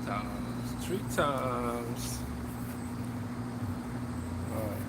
times. Treat times. Alright.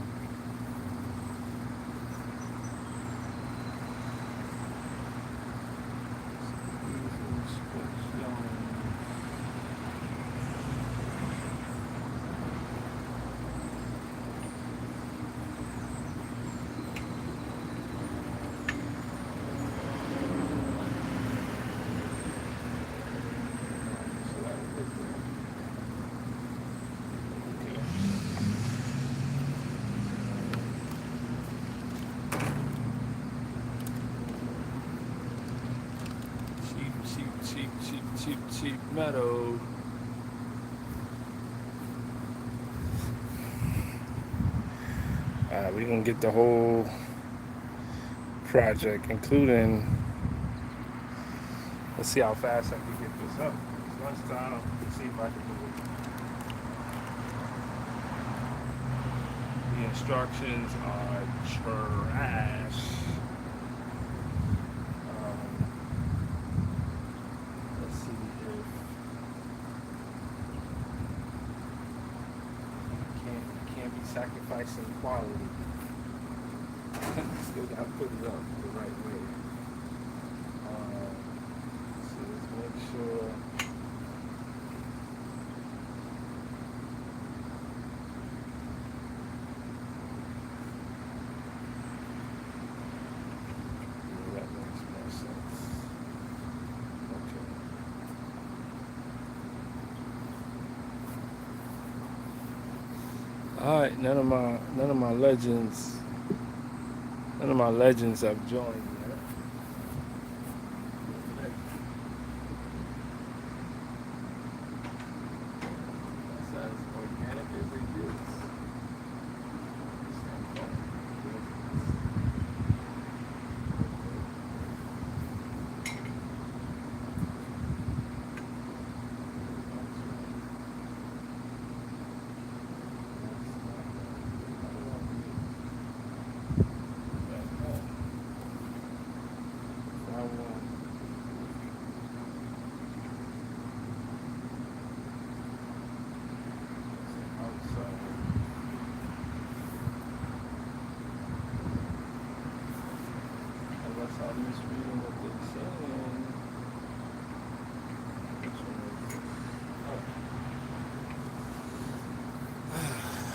Cheap metal. We're gonna get the whole project, including. Let's see how fast I can get this up. It's lunchtime. Let's see if I can do it. The instructions are trash. Let's see if can't be sacrificing quality. Still gotta put it up the right way. So let's make sure. Yeah, that makes more sense. Okay. All right, none of my legends have joined yet. That's as organic as it gets.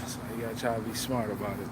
So you gotta try to be smart about it.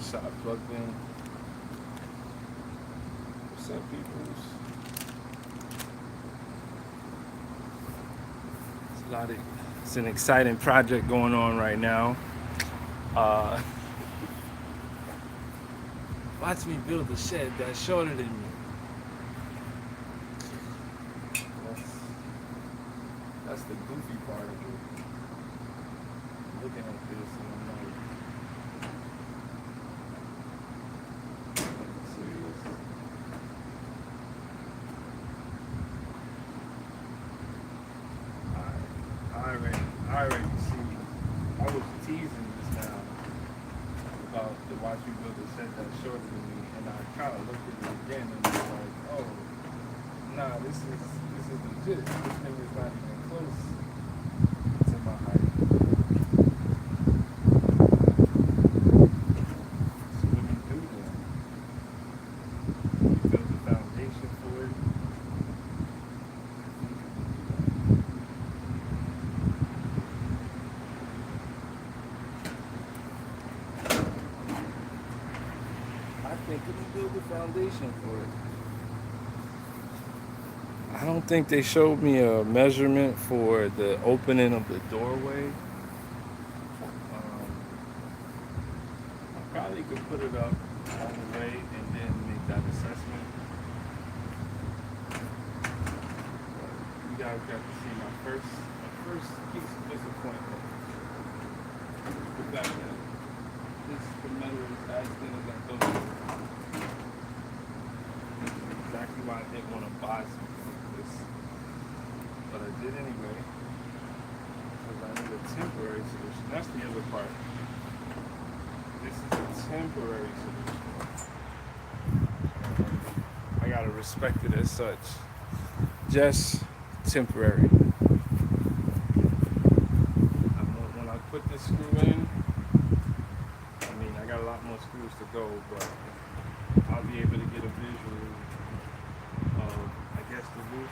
Side plugged in. What's up, peoples? It's an exciting project going on right now. Watch me build a shed that's shorter than me. That's the goofy part of it. Looking at this and I'm like, I already see. I was teasing just now about the watch me build a set that's shorter than me, and I kind of looked at it again and was like, oh, nah, this is legit. This thing is not even close to my height. So what do you do then? You build a foundation for it. foundation for it. I don't think they showed me a measurement for the opening of the doorway. I probably could put it up all the way and then make that assessment. But you guys got to see my first piece of disappointment. The fact that the metal is as thin as I thought it was. Exactly why I didn't want to buy something like this. But I did anyway. Because I need a temporary solution. That's the other part. This is a temporary solution. I gotta respect it as such. Just temporary. When I put this screw in, I mean, I got a lot more screws to go, but I'll be able to get a visual of, I guess, the roof.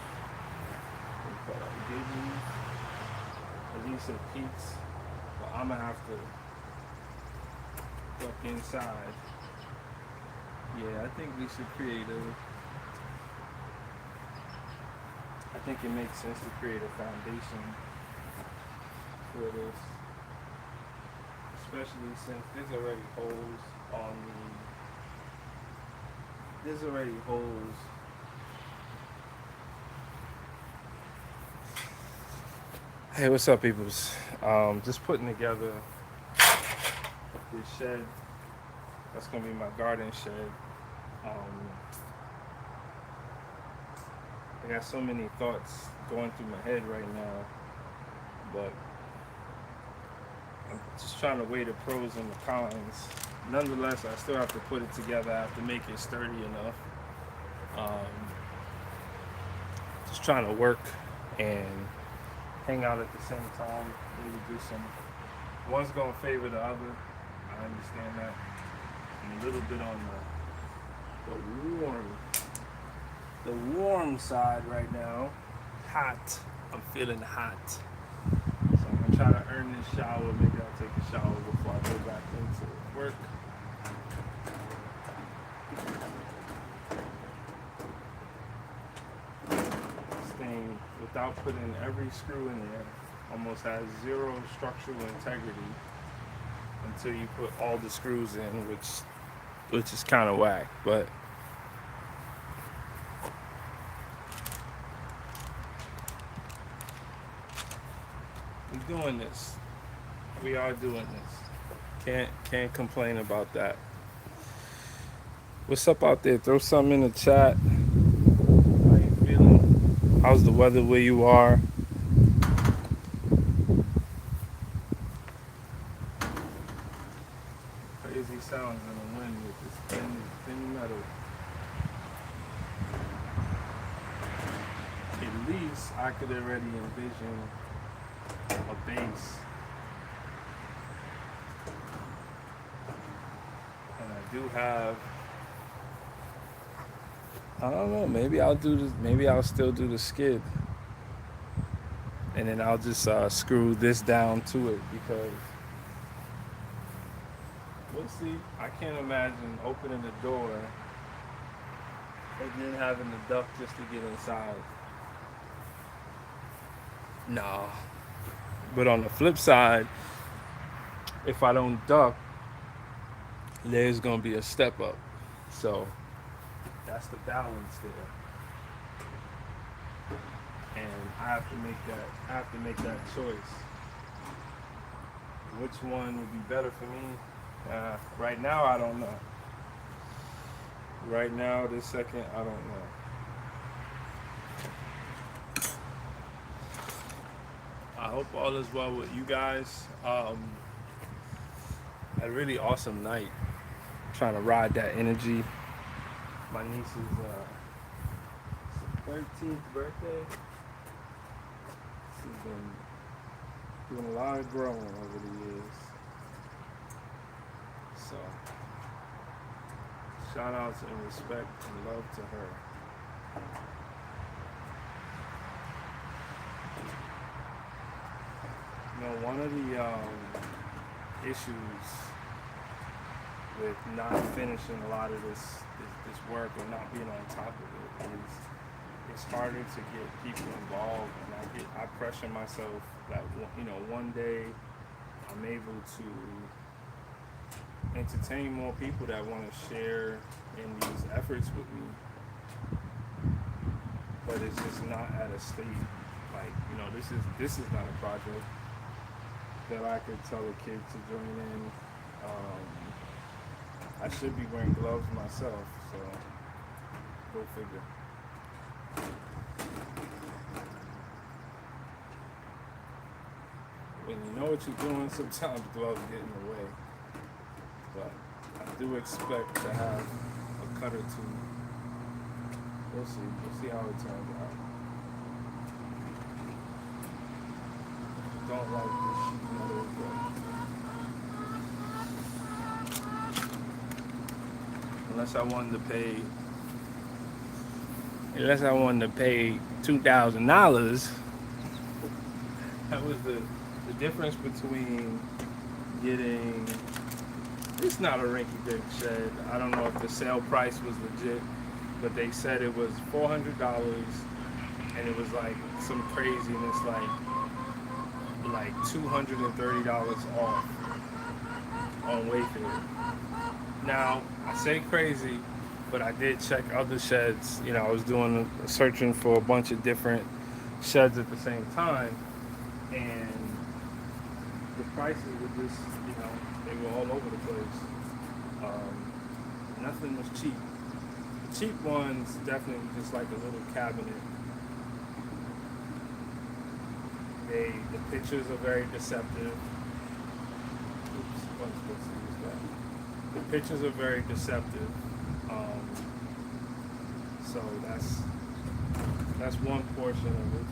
At least it peaks. But I'm gonna have to look inside. Yeah, I think we should create I think it makes sense to create a foundation for this. Especially since there's already holes on there's already holes. Hey, what's up, peoples? Just putting together this shed. That's gonna be my garden shed. I got so many thoughts going through my head right now, but I'm just trying to weigh the pros and the cons. Nonetheless, I still have to put it together. I have to make it sturdy enough. Just trying to work and hang out at the same time. Maybe do some. One's gonna favor the other. I understand that. I'm a little bit on the warm side right now. Hot. I'm feeling hot. So I'm gonna try to earn this shower. Maybe I'll take a shower before I go back into work. This thing, without putting every screw in there, almost has zero structural integrity until you put all the screws in, which is kind of whack, but we're doing this. We are doing this. Can't complain about that. What's up out there? Throw something in the chat. How you feeling? How's the weather where you are? Crazy sounds in the wind with this thin metal. At least I could already envision a base. And I do have, I don't know, maybe I'll do this, maybe I'll still do the skid. And then I'll just screw this down to it, because we'll see. I can't imagine opening the door and then having the duct just to get inside. No. But on the flip side, if I don't duck, there's gonna be a step up. So that's the balance there. And I have to make that choice. Which one would be better for me? Right now, I don't know. Right now, this second, I don't know. I hope all is well with you guys. A really awesome night. Trying to ride that energy. My niece's 13th birthday. She's been doing a lot of growing over the years. So, shout outs and respect and love to her. You know, one of the issues with not finishing a lot of this this work or not being on top of it is it's harder to get people involved, and I pressure myself that one day I'm able to entertain more people that want to share in these efforts with me, but it's just not at a state like this is not a project that I could tell a kid to join in. I should be wearing gloves myself, so go figure. When you know what you're doing, sometimes gloves get in the way. But I do expect to have a cut or two. We'll see. We'll see how it turns out. Don't like this sheet metal, but unless I wanted to pay $2,000, that was the difference between getting. It's not a rinky-dink shed. I don't know if the sale price was legit, but they said it was $400, and it was like some craziness, like $230 off on Wayfair. Now I say crazy, but I did check other sheds. I was searching for a bunch of different sheds at the same time, and the prices were just, they were all over the place. Nothing was cheap. The cheap ones definitely just like a little cabinet. The pictures are very deceptive. Oops, wasn't supposed to use that. The pictures are very deceptive. So that's one portion of it.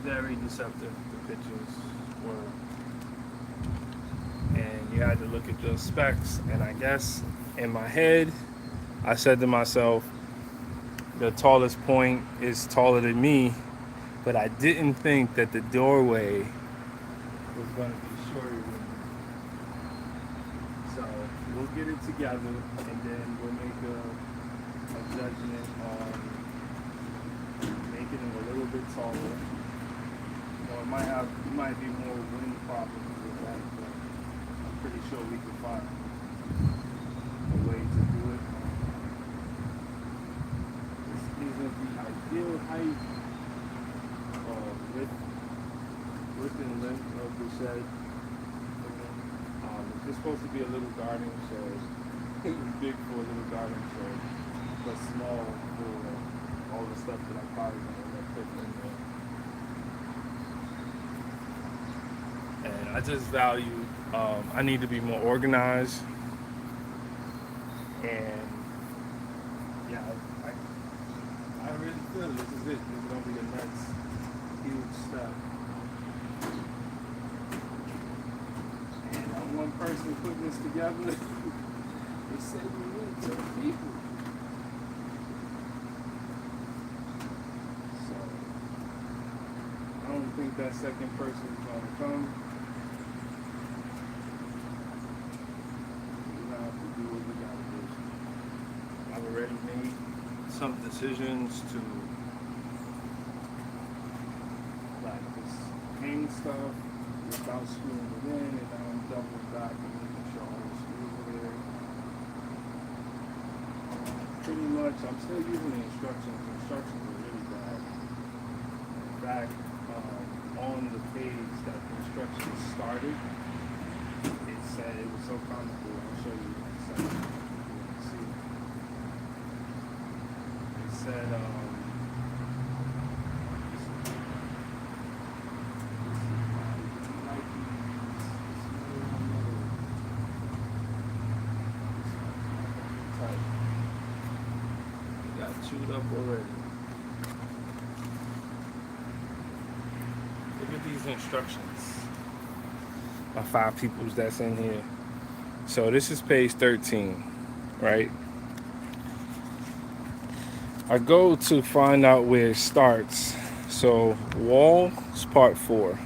Very deceptive, the pictures were. And you had to look at the specs, and I guess in my head I said to myself, the tallest point is taller than me, but I didn't think that the doorway was going to be shorter than me. So we'll get it together, and then we'll make a judgment on making it a little bit taller. It might be more wind problems with that, but I'm pretty sure we can find a way to do it. This isn't the ideal height or width and length of the shed. It's just supposed to be a little garden shed. It's big for a little garden shed, but small for all the stuff that I'm probably going to end up putting in there. And I just value, I need to be more organized. And yeah, I really feel this is it. This is going to be the next huge step. And I'm one person putting this together. They said we need 2 people. So I don't think that second person is going to come. Already made some decisions to like just hang stuff without screwing it in, and now I'm doubling back and making sure all the screws are there. Pretty much, I'm still using the instructions. The instructions are really bad. In fact, on the page that the instructions started, it said it was so comical. I'll show you in a second. Said, got chewed up already. Look at these instructions. My 5 peoples that's in here. So this is page 13, right? I go to find out where it starts. So wall is part 4.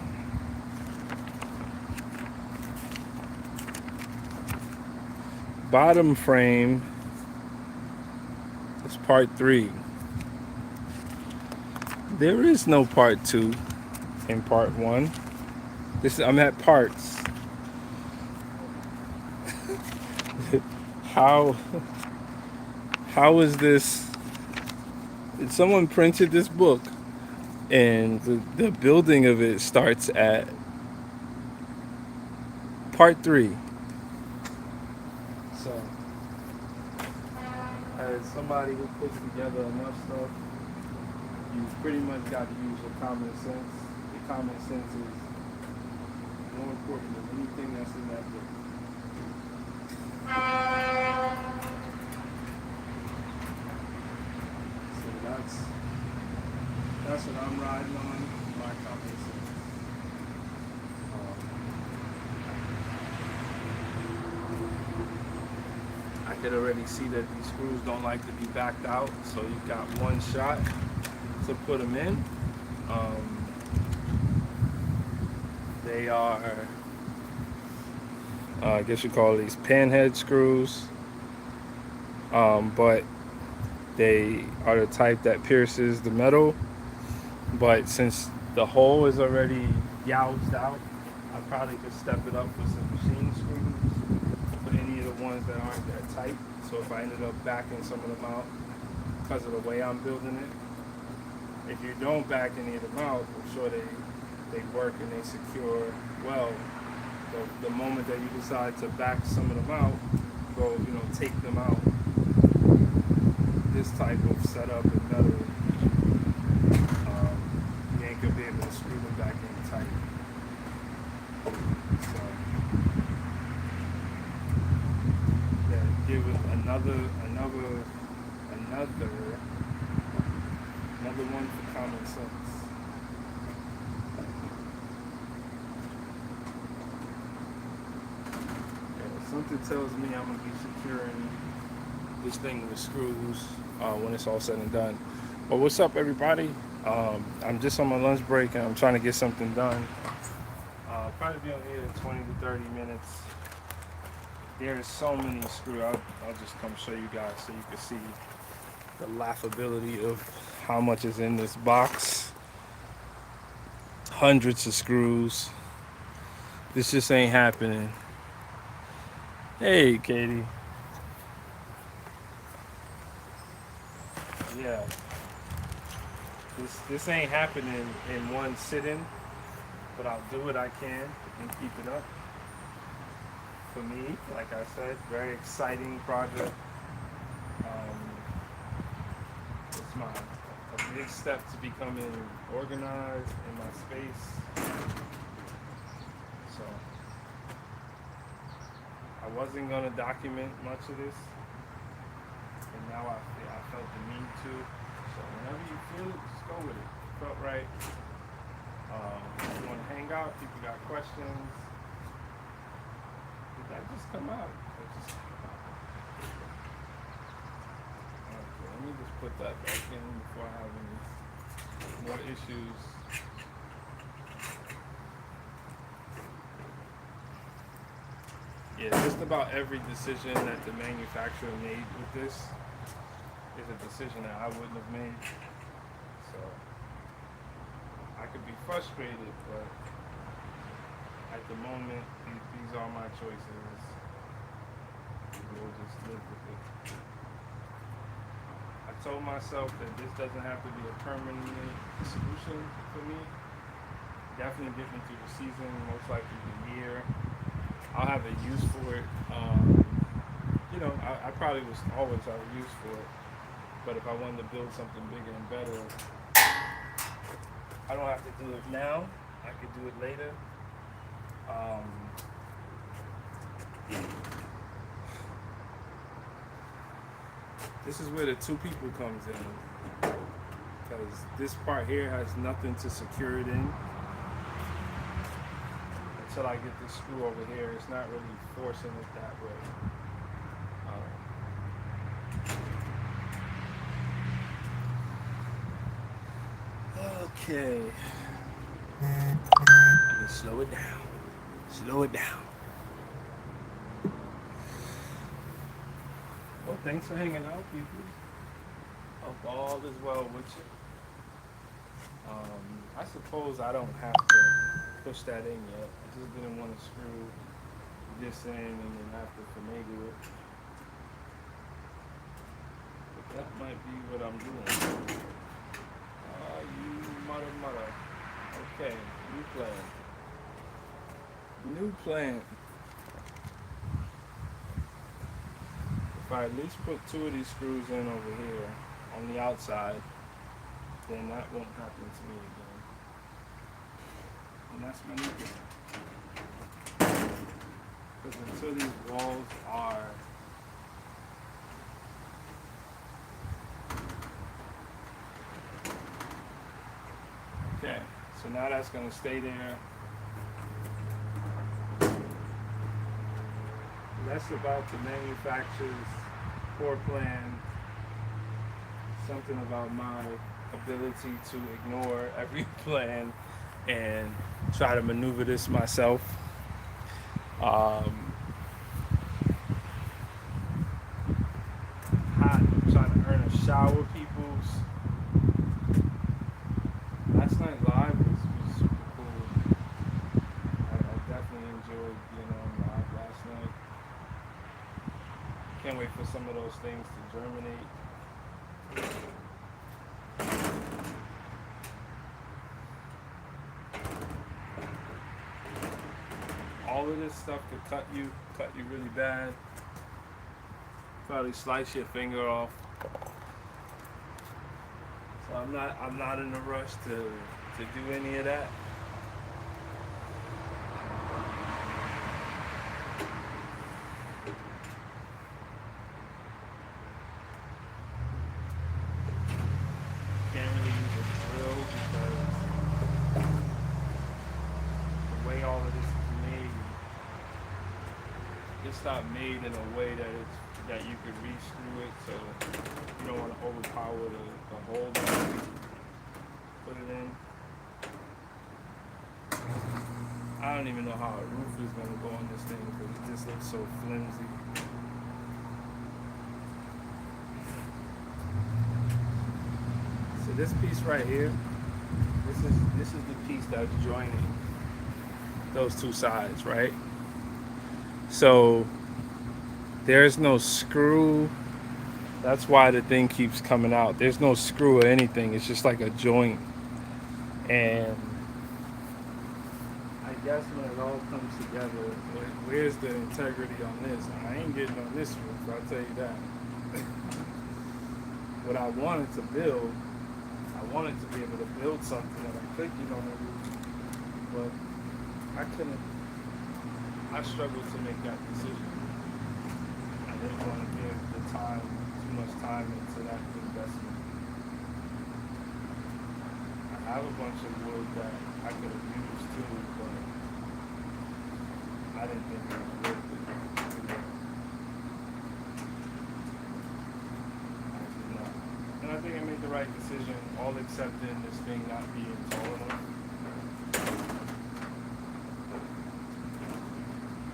bottom frame is part 3. There is no part 2 in part 1. I'm at parts. How how is this? Someone printed this book, and the building of it starts at part 3. So, as somebody who puts together enough stuff, you pretty much got to use your common sense. Your common sense is more important than anything that's in that book. So that's what I'm riding on, my common sense. I could already see that these screws don't like to be backed out, so you've got one shot to put them in. They are, I guess you call these panhead screws, but they are the type that pierces the metal. But since the hole is already gouged out, I probably could step it up with some machine screws for any of the ones that aren't that tight. So if I ended up backing some of them out because of the way I'm building it, if you don't back any of them out, I'm sure they work and they secure well. The moment that you decide to back some of them out, go, take them out. This type of setup in metal, you ain't gonna be able to screw them back in tight. So, yeah, give it another one for common sense. Something tells me I'm going to be securing this thing with screws when it's all said and done. But what's up, everybody? I'm just on my lunch break and I'm trying to get something done. I'll probably be on here in 20 to 30 minutes. There's so many screws. I'll just come show you guys so you can see the laughability of how much is in this box. Hundreds of screws. This just ain't happening. Hey, Katie. Yeah. This ain't happening in one sitting, but I'll do what I can and keep it up. For me, like I said, very exciting project. It's a big step to becoming organized in my space. So I wasn't going to document much of this, and now I felt the need to. So whenever you feel it, just go with it. It felt right. If you want to hang out, if you got questions, did that just come out? Okay, let me just put that back in before I have any more issues. Yeah, just about every decision that the manufacturer made with this is a decision that I wouldn't have made. So I could be frustrated, but at the moment, these are my choices. We'll just live with it. I told myself that this doesn't have to be a permanent solution for me. Definitely get me through the season, most likely the year. I'll have a use for it. I probably will always have a use for it. But if I wanted to build something bigger and better, I don't have to do it now. I could do it later. This is where the two people comes in. Because this part here has nothing to secure it in. Until I get this screw over here, it's not really forcing it that way. Okay. I can slow it down. Slow it down. thanks for hanging out, people. Hope all is well with you. I suppose I don't have to push that in yet. I just didn't want to screw this in and then have to finagle it. But that might be what I'm doing. You mother. Okay, new plan. New plan. If I at least put two of these screws in over here on the outside, then that won't happen to me again. And that's my new plan. Because until these walls are okay, so now that's going to stay there. That's about the manufacturer's floor plan. Something about my ability to ignore every plan and try to maneuver this myself. Hot, trying to earn a shower, peoples. Last night live was super cool. I definitely enjoyed being on live last night. Can't wait for some of those things to germinate. All of this stuff could cut you really bad. Probably slice your finger off. So I'm not in a rush to do any of that. Can't really use a drill because the way all of this is made, it's not made in a way that you could re-screw it, so you don't want to overpower the hole that you put it in. I don't even know how a roof is going to go on this thing because it just looks so flimsy. So this piece right here, this is the piece that's joining those two sides, right? So there's no screw. That's why the thing keeps coming out. There's no screw or anything. It's just like a joint. And I guess when it all comes together, where's the integrity on this? I ain't getting on this roof, I'll tell you that. What I wanted to build, I wanted to be able to build something that I could get on the roof, but I couldn't. I struggled to make that decision. I didn't want to give too much time into that investment. I have a bunch of wood that I could have used too, but I didn't think it was worth it. I did not. And I think I made the right decision, all accepting this thing not being tall enough.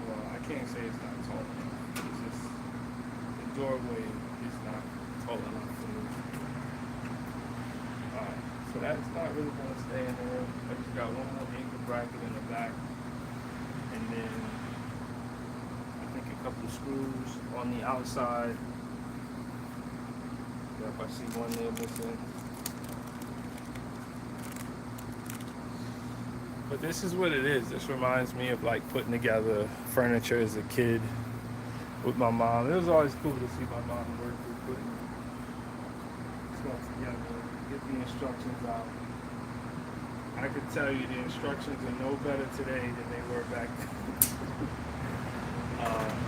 Well, I can't say it's not tall enough. It's just the doorway is not tall enough for me. Alright, so that's not really going to stay in there. I just got one more anchor bracket in the back. And then I think a couple screws on the outside. Yep, I see one there missing. But this is what it is. This reminds me of like putting together furniture as a kid with my mom. It was always cool to see my mom work with putting stuff together, get the instructions out. I could tell you the instructions are no better today than they were back then.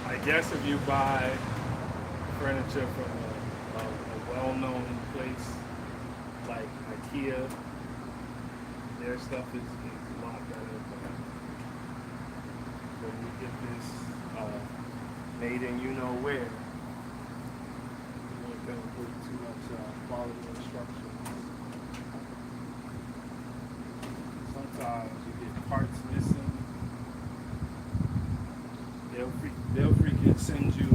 I guess if you buy furniture from a well-known place like IKEA, their stuff is a lot better. But when you get this made in you know where, you ain't gonna put too much quality instructions. Sometimes you get parts missing. They'll freaking send you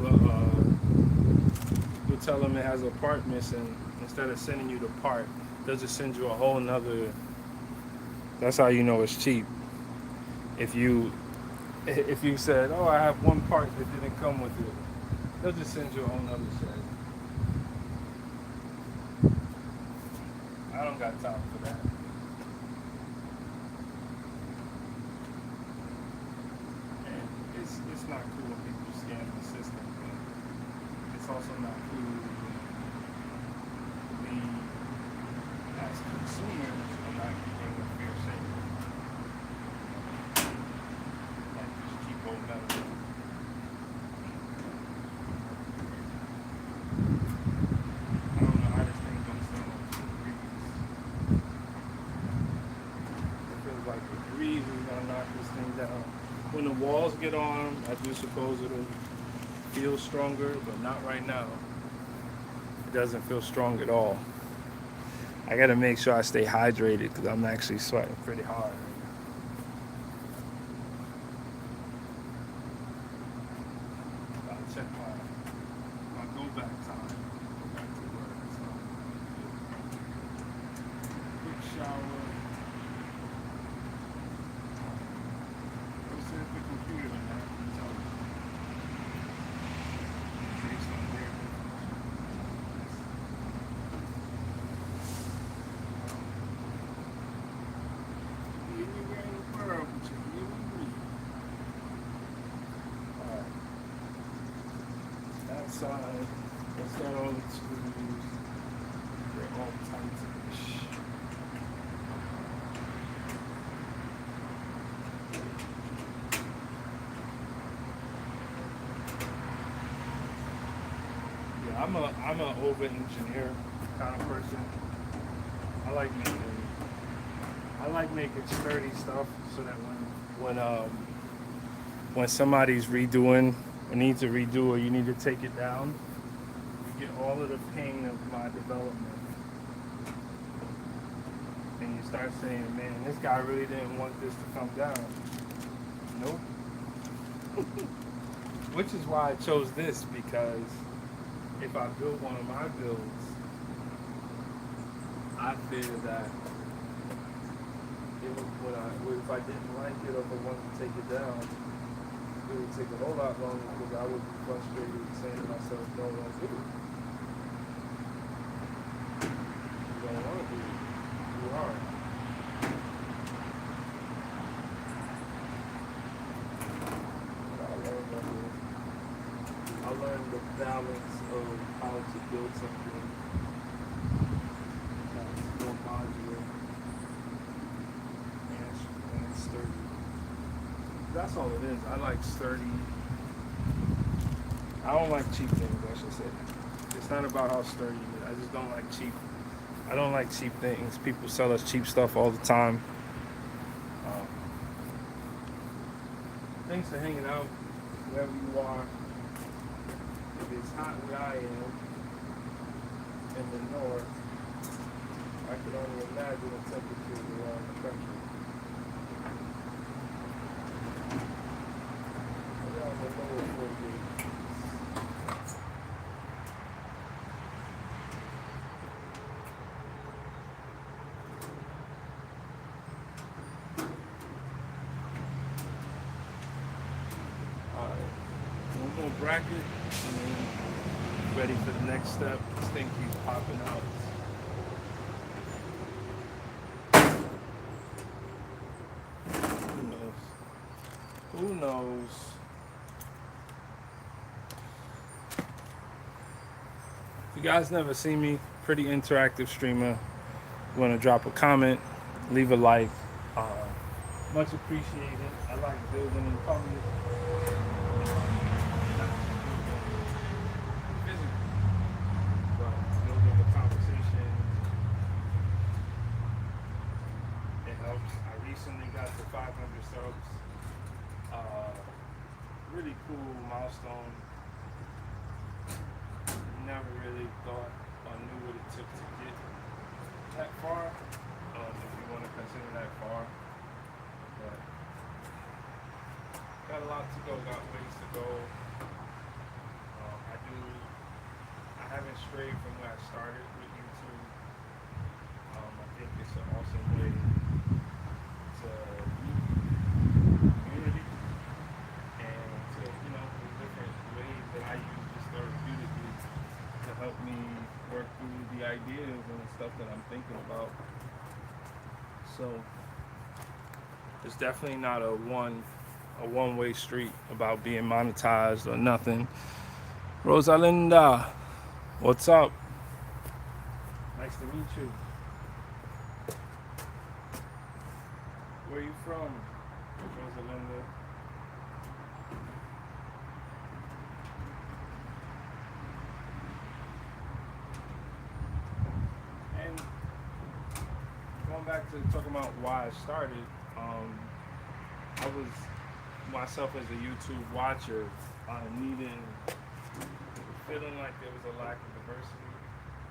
tell them it has a part missing, instead of sending you the part, they'll just send you a whole nother. That's how you know it's cheap. If you said, oh, I have one part that didn't come with it, they'll just send you a whole nother set. I don't got time for that. And it's not cool when people scam the system, but it's also not cool when we as consumers are not getting a fair shake. Like just cheap old metal. I don't know how this thing goes down on 2 degrees. It feels like the breeze is gonna knock this thing down. When the walls get on, I do suppose it'll feel stronger, but not right now. It doesn't feel strong at all. I gotta make sure I stay hydrated because I'm actually sweating pretty hard. I'll check my go back time. Go back to work. So, quick shower. Go set up the computer and have to tell me. Based on their anywhere in the world, but you live with me. Alright. Outside, let's start all the tools. They're all tight-ish. Yeah, I'm a over-engineer kind of person. I like making sturdy stuff so that when somebody's redoing or needs to redo or you need to take it down, you get all of the pain of my development. And you start saying, man, this guy really didn't want this to come down. Nope. Which is why I chose this, because if I build one of my builds, I fear that if I didn't like it or if I wanted to take it down, it would take a whole lot longer because I would be frustrated saying to myself, no, don't do it. You don't want to do it. You are. I learned the balance of how to build something that's more modular and sturdy. That's all it is. I like sturdy. I don't like cheap things, I should say. It's not about how sturdy it is. I just don't like cheap. I don't like cheap things. People sell us cheap stuff all the time. Thanks for hanging out wherever you are. If it's hot where I am in the north, I can only imagine the temperatures around the country. Around the lower 48. Alright, one more bracket and then ready for the next step. This thing keeps popping out. Who knows? Who knows? If you guys never see me, pretty interactive streamer. You want to drop a comment, leave a like. Much appreciated. I like building in public. Recently got to 500 subs. Really cool milestone. Never really thought or knew what it took to get that far. If you want to consider that far. But got a lot to go, got ways to go. I have haven't strayed from where I started with YouTube. I think it's an awesome way to meet community and to, the different ways that I use this therapeutically to help me work through the ideas and the stuff that I'm thinking about. So it's definitely not a one way street about being monetized or nothing. Rosalinda, what's up? Nice to meet you. Where are you from, Rosalinda? And going back to talking about why I started, I was myself as a YouTube watcher, needing, feeling like there was a lack of diversity.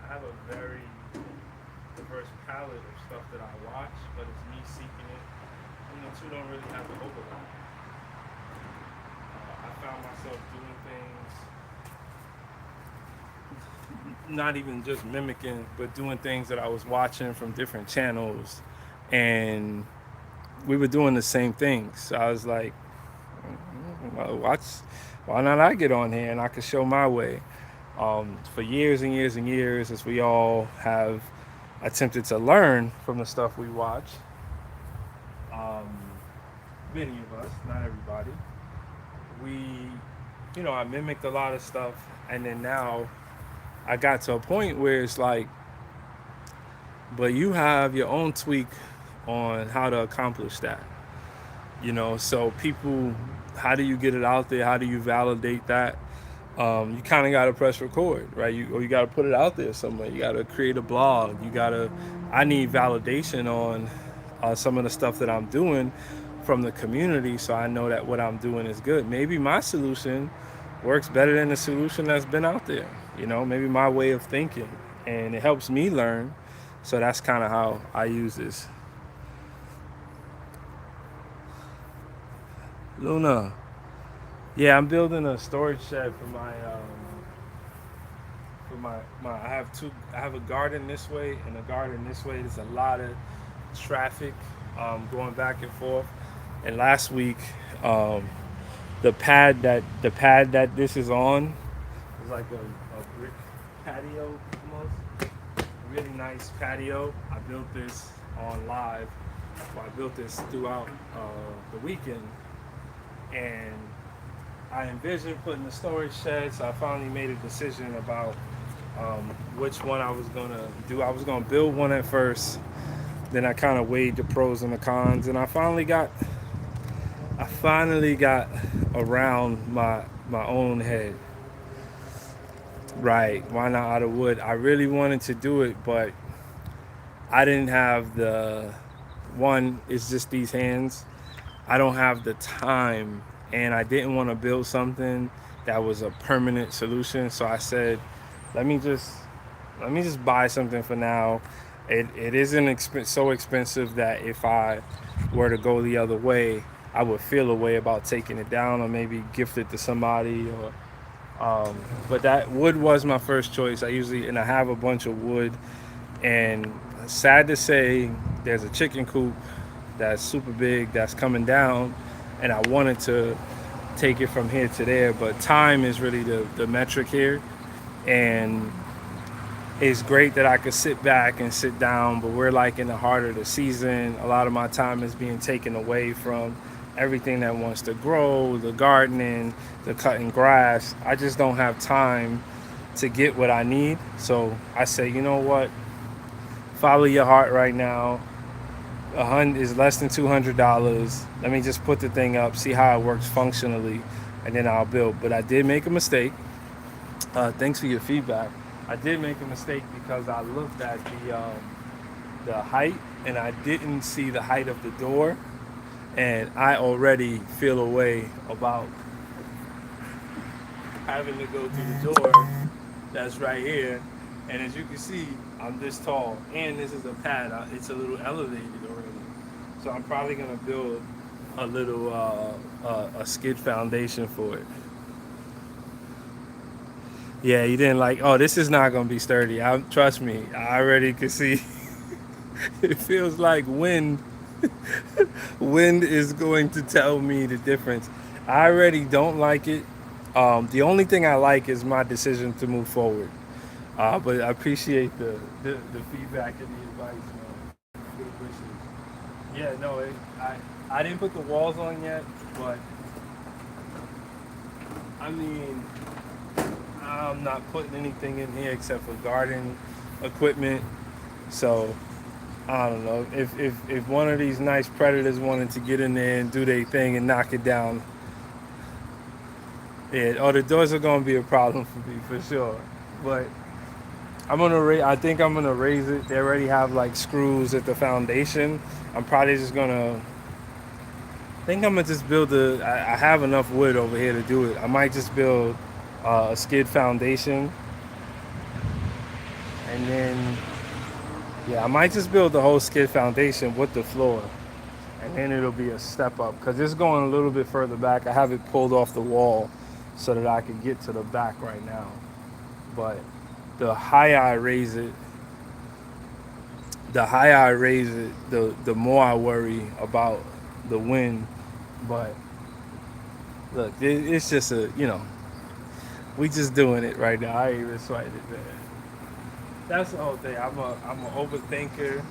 I have a very diverse palette of stuff that I watch, but it's me seeking it. And the two don't really have to overlap. I found myself doing things, not even just mimicking, but doing things that I was watching from different channels, and we were doing the same things. So I was like, watch, why not I get on here and I could show my way? For years and years and years, as we all have attempted to learn from the stuff we watch, um, many of us, not everybody, I mimicked a lot of stuff, and then now I got to a point where it's like, but you have your own tweak on how to accomplish that. So people, how do you get it out there? How do you validate that? You kind of got to press record, right? You got to put it out there somewhere. You got to create a blog. I need validation on some of the stuff that I'm doing from the community, so I know that what I'm doing is good. Maybe my solution works better than the solution that's been out there. Maybe my way of thinking, and it helps me learn. So that's kind of how I use this. Luna, yeah, I'm building a storage shed for my I have a garden this way and a garden this way. There's a lot of traffic going back and forth. And last week, um, the pad that this is on is like a brick patio almost. A really nice patio. I built this on live. Well, I built this throughout the weekend, and I envisioned putting the storage shed. So I finally made a decision about which one I was gonna do. I was gonna build one at first, then I kind of weighed the pros and the cons, and I finally got around my own head. Right? Why not out of wood? I really wanted to do it, but I didn't have the one. It's just these hands. I don't have the time, and I didn't want to build something that was a permanent solution. So I said, let me just buy something for now. It isn't so expensive that if I were to go the other way, I would feel a way about taking it down or maybe gift it to somebody. But that wood was my first choice. I have a bunch of wood, and sad to say, there's a chicken coop that's super big that's coming down, and I wanted to take it from here to there, but time is really the metric here. And it's great that I could sit back and sit down, but we're like in the heart of the season. A lot of my time is being taken away from everything that wants to grow, the gardening, the cutting grass. I just don't have time to get what I need. So I say, you know what? Follow your heart right now. Is less than $200. Let me just put the thing up, see how it works functionally, and then I'll build. But I did make a mistake. Thanks for your feedback. I did make a mistake because I looked at the height, and I didn't see the height of the door, and I already feel a way about having to go through the door that's right here. And as you can see, I'm this tall, and this is a pad. It's a little elevated already, so I'm probably gonna build a little a skid foundation for it. Yeah, you didn't like. Oh, this is not gonna be sturdy. Trust me. I already could see. It feels like wind. Wind is going to tell me the difference. I already don't like it. The only thing I like is my decision to move forward. But I appreciate the feedback and the advice, man. Good wishes. Yeah, no, I didn't put the walls on yet, but I mean, I'm not putting anything in here except for garden equipment. So I don't know if one of these nice predators wanted to get in there and do their thing and knock it down. Yeah, oh, the doors are gonna be a problem for me for sure. But I think I'm gonna raise it. They already have like screws at the foundation. I'm probably just gonna. I think I'm gonna just build I have enough wood over here to do it. I might just build a skid foundation, and then yeah, I might just build the whole skid foundation with the floor, and then it'll be a step up because it's going a little bit further back. I have it pulled off the wall so that I can get to the back right now. But the higher I raise it, the more I worry about the wind. But look, it's just we just doing it right now. I ain't even sweating it, man. That's the whole thing. I'm a overthinker,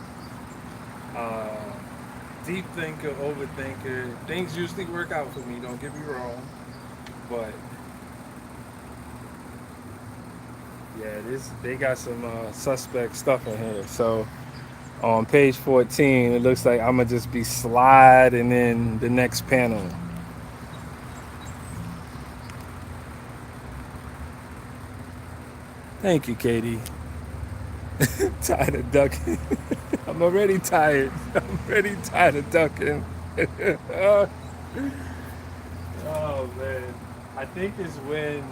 uh, deep thinker, overthinker. Things usually work out for me. Don't get me wrong, but yeah, they got some suspect stuff in here. So on page 14, it looks like I'm gonna just be sliding in the next panel. Thank you, Katie. Tired of ducking. I'm already tired. I'm already tired of ducking. Oh man, I think it's when.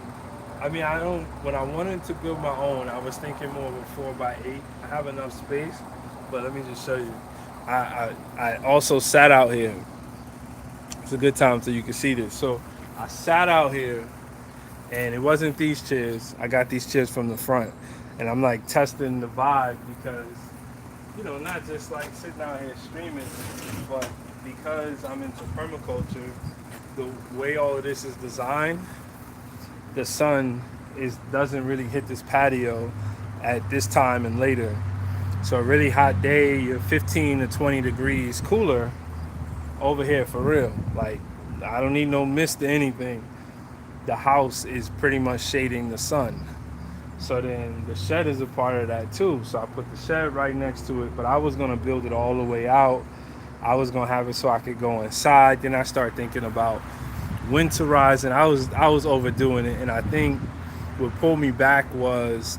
I mean, I don't. When I wanted to build my own, I was thinking more of a 4x8. I have enough space, but let me just show you. I also sat out here. It's a good time so you can see this. So I sat out here, and it wasn't these chairs. I got these chairs from the front, and I'm like testing the vibe because not just like sitting out here streaming, but because I'm into permaculture, the way all of this is designed, the sun doesn't really hit this patio at this time and later. So a really hot day, you're 15 to 20 degrees cooler over here for real. Like I don't need no mist or anything. The house is pretty much shading the sun. So then the shed is a part of that too. So I put the shed right next to it, but I was gonna build it all the way out. I was gonna have it so I could go inside. Then I started thinking about winterizing. I was overdoing it, and I think what pulled me back was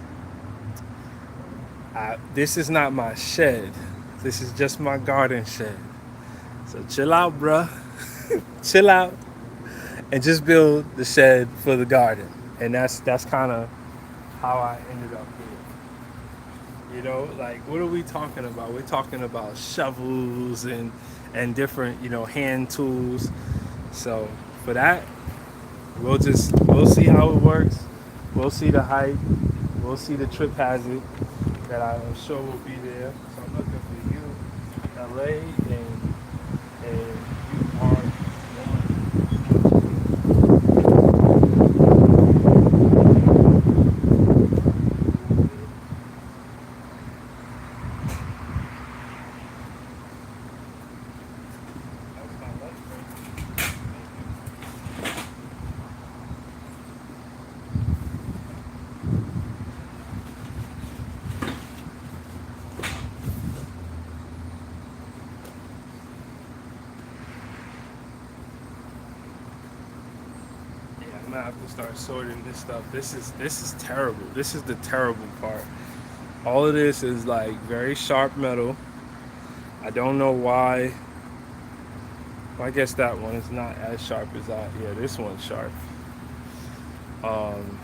this is not my shed. This is just my garden shed. So chill out, bruh. Chill out, and just build the shed for the garden. And that's kind of how I ended up here. Like what are we talking about? We're talking about shovels and different, hand tools. So for that, we'll see how it works. We'll see the height. We'll see the trip hazard that I'm sure will be there. So I'm looking for you, LA, and you are I'm gonna have to start sorting this stuff. This is terrible. This is the terrible part. All of this is like very sharp metal. I don't know why. Well, I guess that one is not as sharp as that. Yeah, this one's sharp. Um,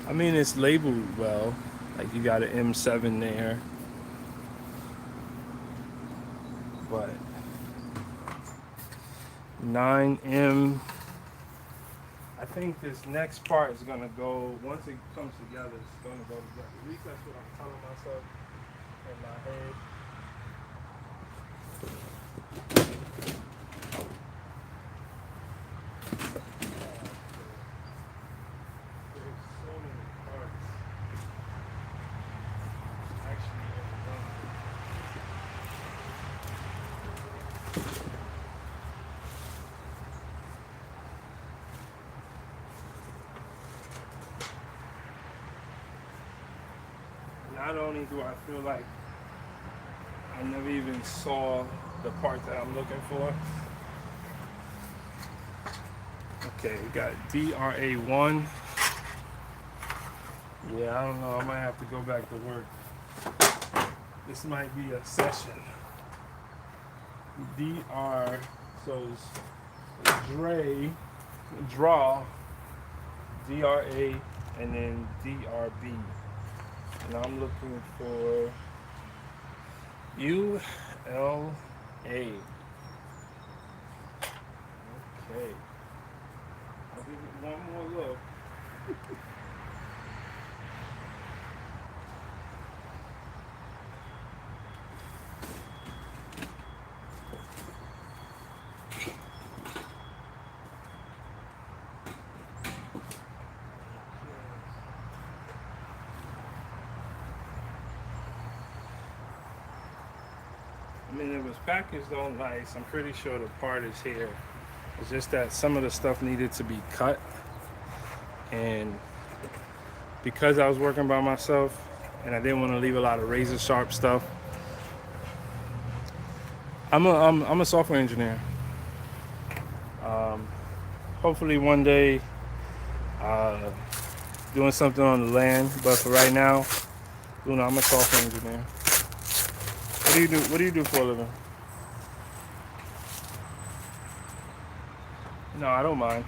I mean, it's labeled well. Like you got an M7 there, but 9M. I think this next part is gonna go, once it comes together, it's gonna go together. At least that's what I'm telling myself in my head. There's so many parts. Actually, not only do I feel like I never even saw the part that I'm looking for. Okay, we got DRA1. Yeah, I don't know. I might have to go back to work. This might be a session. DR, so it's draw, DRA, and then DRB. And I'm looking for ULA. Okay. I'll give it one more look. I mean, it was packaged on nice. I'm pretty sure the part is here. It's just that some of the stuff needed to be cut. And because I was working by myself and I didn't want to leave a lot of razor sharp stuff, I'm a software engineer. Hopefully one day doing something on the land, but for right now, Luna, I'm a software engineer. What do you do? What do you do for a living? No, I don't mind.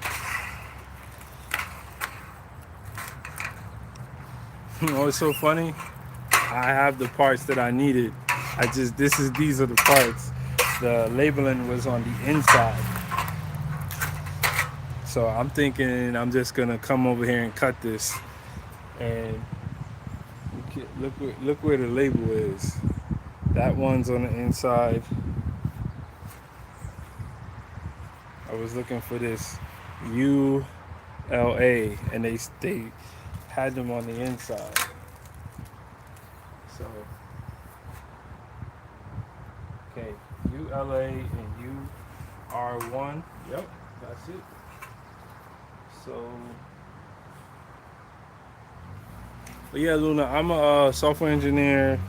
You know, it's so funny. I have the parts that I needed. These are the parts. The labeling was on the inside. So I'm thinking I'm just gonna come over here and cut this. And look where the label is. That one's on the inside. I was looking for this ULA, and they had them on the inside. So, okay, ULA and UR1. Yep, that's it. So, but yeah, Luna, I'm a software engineer.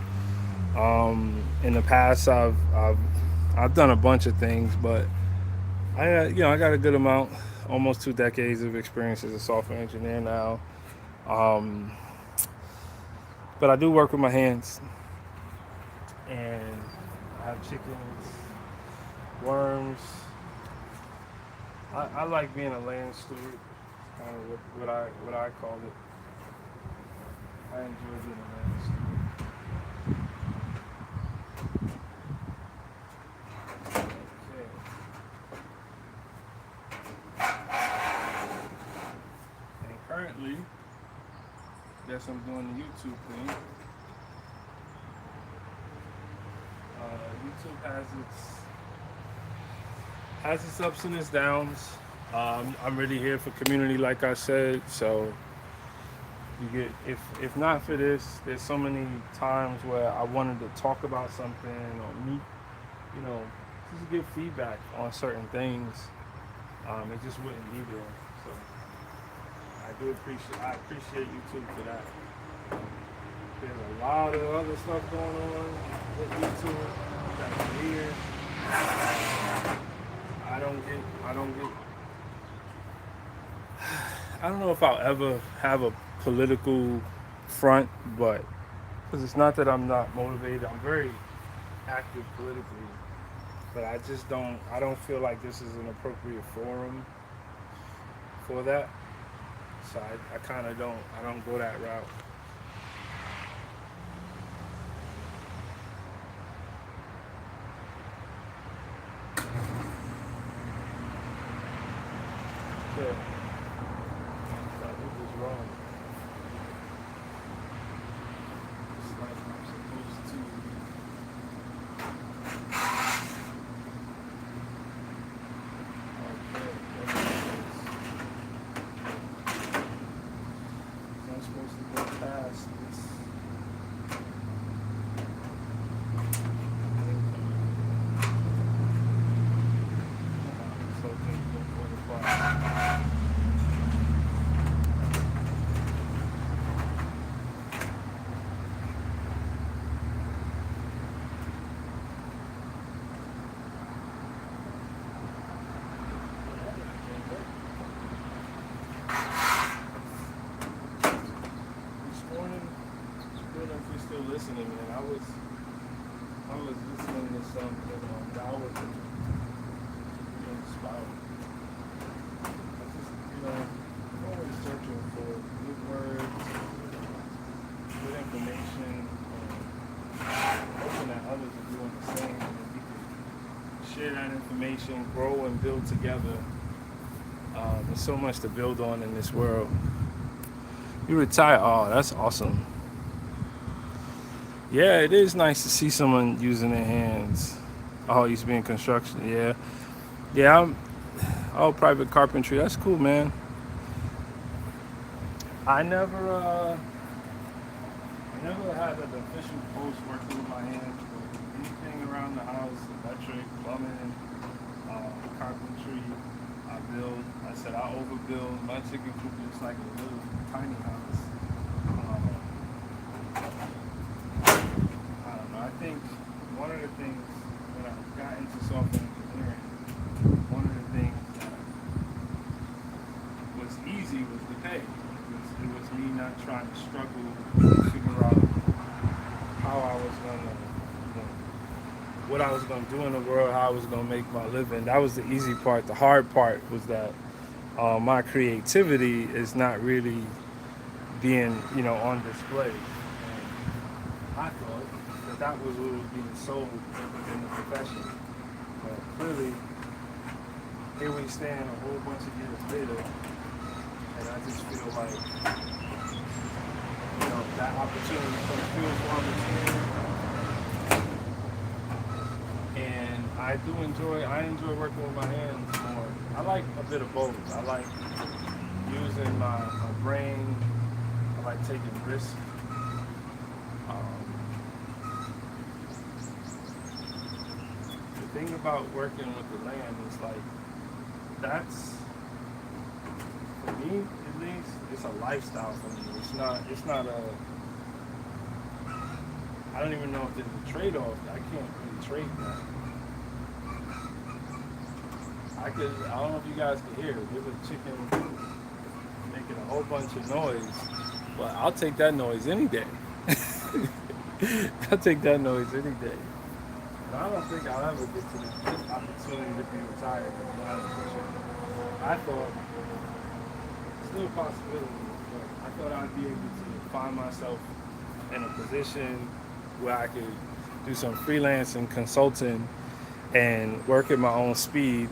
In the past, I've done a bunch of things, but I got a good amount, almost 2 decades of experience as a software engineer now. But I do work with my hands, and I have chickens, worms. I like being a land steward, kind of what I call it. I enjoy being a land steward. Currently, guess I'm doing the YouTube thing. YouTube has its ups and its downs. I'm really here for community, like I said. So you get, if not for this, there's so many times where I wanted to talk about something or meet, just give feedback on certain things. It just wouldn't be there. So I appreciate YouTube for that. There's a lot of other stuff going on with YouTube that's weird. I don't know if I'll ever have a political front, but because it's not that I'm not motivated, I'm very active politically, but I don't feel like this is an appropriate forum for that. So I kind of don't go that route. Yeah. you're still listening, man, I was listening to something that I was inspired. I just, I'm always searching for good words, good information, and hoping that others are doing the same, and that we can share that information, grow and build together. There's so much to build on in this world. You retire? Oh, that's awesome. Yeah, it is nice to see someone using their hands. Oh, he's being construction. Yeah, yeah. Oh, private carpentry. That's cool, man. I never, I never had an official post working with my hands, but anything around the house, electric, plumbing, carpentry, I build. I said I overbuild. My chicken coop is like a little tiny house. I don't know. I think one of the things when I got into software engineering, one of the things that was easy was the pay. It was me not trying to struggle to figure out how I was gonna, what I was gonna do in the world, how I was gonna make my living. That was the easy part. The hard part was that my creativity is not really being, on display. And I thought that was what was being sold within the profession. But clearly, here we stand a whole bunch of years later, and I just feel like, that opportunity comes through for me. And I enjoy working with my hands more. I like a bit of both. I like using my brain. I like taking risks. The thing about working with the land is like, that's, for me at least, it's a lifestyle for me. It's not a, I don't even know if there's a trade-off. I can't really trade that. I don't know if you guys can hear it. There's a chicken making a whole bunch of noise, but I'll take that noise any day. I'll take that noise any day. But I don't think I'll ever get to this opportunity to be retired. I thought, still a possibility, but I thought I'd be able to find myself in a position where I could do some freelancing, consulting, and work at my own speed,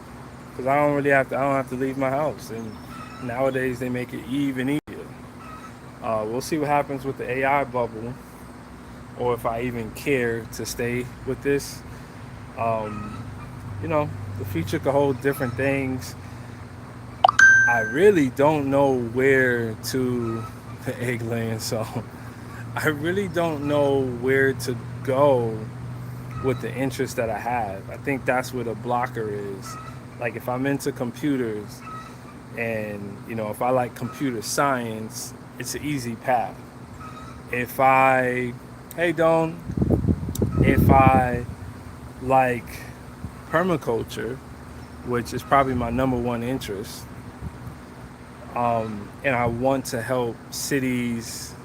because I don't have to leave my house. And nowadays they make it even easier. We'll see what happens with the AI bubble, or if I even care to stay with this. The future could hold different things. I really don't know where to the egg laying, so I really don't know where to go with the interest that I have. I think that's where the blocker is. Like, if I'm into computers and, if I like computer science, it's an easy path. Hey Don, if I like permaculture, which is probably my number one interest, and I want to help cities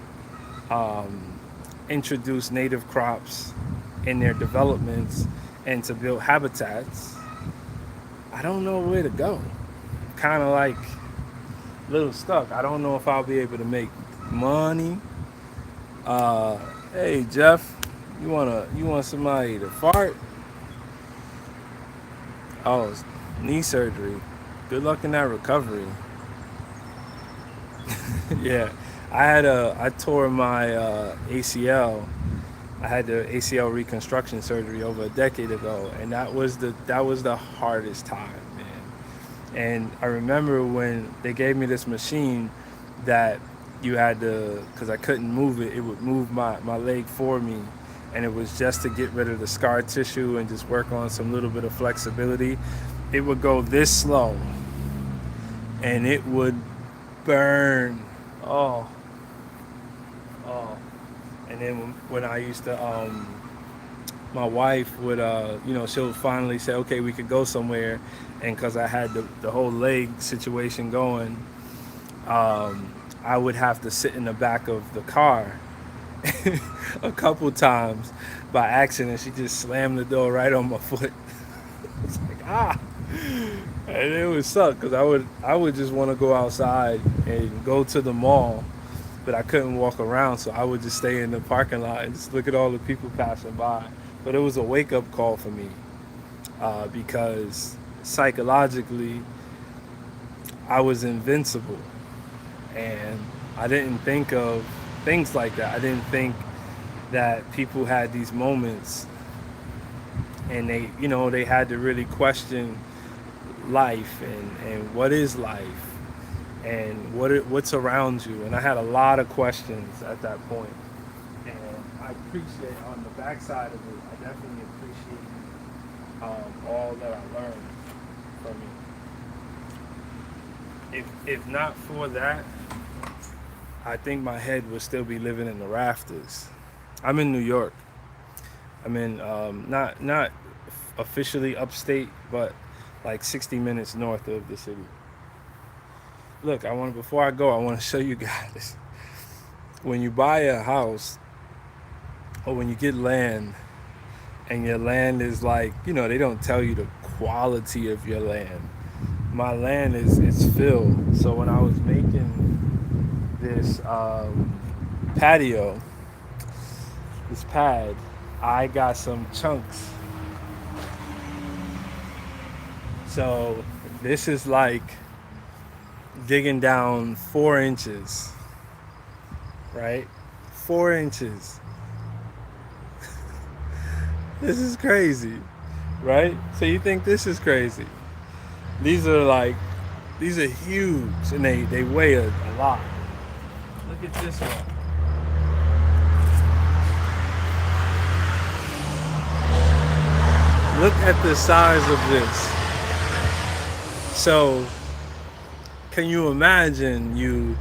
introduce native crops in their developments and to build habitats, I don't know where to go. Kind of like a little stuck. I don't know if I'll be able to make money. Hey Jeff, you want somebody to fart? Oh, it's knee surgery. Good luck in that recovery. Yeah, I tore my ACL. I had the ACL reconstruction surgery over a decade ago, and that was the hardest time, man. And I remember when they gave me this machine that you had to, because I couldn't move it, it would move my leg for me, and it was just to get rid of the scar tissue and just work on some little bit of flexibility. It would go this slow, and it would burn. Oh. And then when I used to, my wife would, she'll finally say, okay, we could go somewhere. And because I had the whole leg situation going, I would have to sit in the back of the car a couple times by accident. She just slammed the door right on my foot. It's like and it would suck because I would just want to go outside and go to the mall, but I couldn't walk around, so I would just stay in the parking lot and just look at all the people passing by. But it was a wake up call for me because psychologically I was invincible, and I didn't think of things like that. I didn't think that people had these moments and they had to really question life and what is life and what's around you. And I had a lot of questions at that point. And I appreciate on the backside of it, I definitely appreciate all that I learned from it. If not for that, I think my head would still be living in the rafters. I'm in New York. I'm in not officially upstate, but like 60 minutes north of the city. Look, before I go, I want to show you guys. When you buy a house or when you get land, and your land is like, they don't tell you the quality of your land. My land is filled. So when I was making this patio, this pad, I got some chunks. So this is like digging down 4 inches, right? 4 inches. This is crazy, right? So you think this is crazy? These are huge, and they weigh a lot. Look at this one. Look at the size of this. So, can you imagine you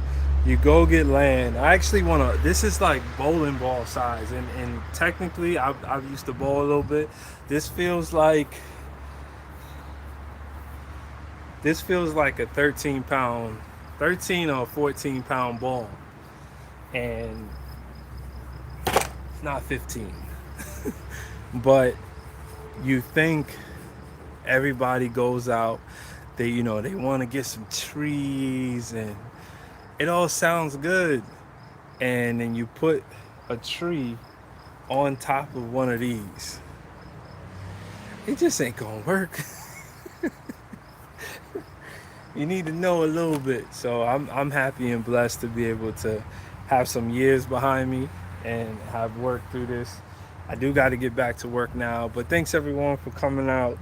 go get land? I actually want to. This is like bowling ball size, and technically, I've used to bowl a little bit. This feels like a 13 or 14 pound ball, and it's not 15. But you think everybody goes out, they want to get some trees, and it all sounds good, and then you put a tree on top of one of these. It just ain't gonna work. You need to know a little bit. So I'm happy and blessed to be able to have some years behind me and have worked through this. I do got to get back to work now, but thanks everyone for coming out.